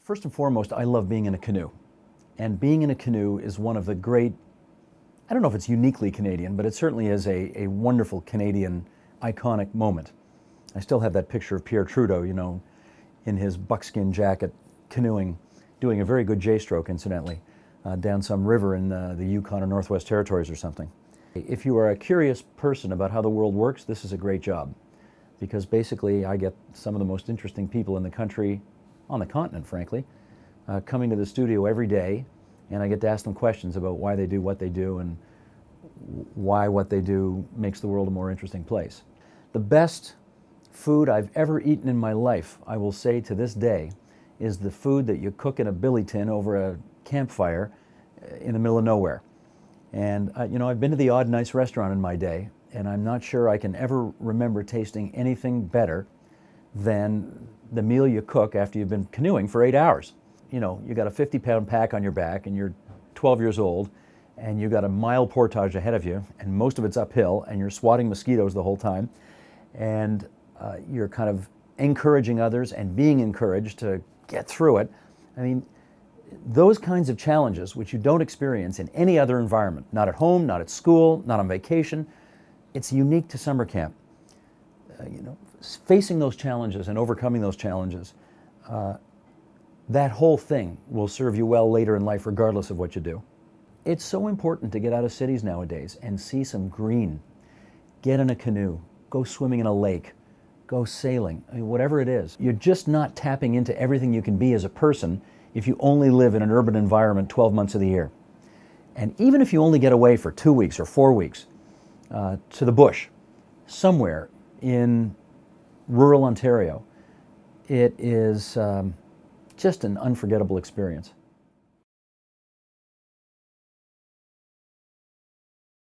First and foremost, I love being in a canoe. And being in a canoe is one of the great, I don't know if it's uniquely Canadian, but it certainly is a wonderful Canadian iconic moment. I still have that picture of Pierre Trudeau, you know, in his buckskin jacket, canoeing, doing a very good J-stroke, incidentally, down some river in the Yukon or Northwest Territories or something. If you are a curious person about how the world works, this is a great job, because basically I get some of the most interesting people in the country, on the continent, frankly, coming to the studio every day, and I get to ask them questions about why they do what they do and why what they do makes the world a more interesting place. The best food I've ever eaten in my life, I will say to this day, is the food that you cook in a billy tin over a campfire in the middle of nowhere. And you know, I've been to the odd nice restaurant in my day, and I'm not sure I can ever remember tasting anything better than the meal you cook after you've been canoeing for 8 hours. You know, you got a 50-pound pack on your back and you're 12 years old and you got a mile portage ahead of you and most of it's uphill and you're swatting mosquitoes the whole time, and you're kind of encouraging others and being encouraged to get through it. I mean, those kinds of challenges which you don't experience in any other environment, not at home, not at school, not on vacation, it's unique to summer camp. You know, facing those challenges and overcoming those challenges, that whole thing will serve you well later in life regardless of what you do. It's so important to get out of cities nowadays and see some green. Get in a canoe, go swimming in a lake, go sailing, I mean, whatever it is. You're just not tapping into everything you can be as a person if you only live in an urban environment 12 months of the year. And even if you only get away for 2 weeks or 4 weeks to the bush, somewhere in rural Ontario, it is just an unforgettable experience.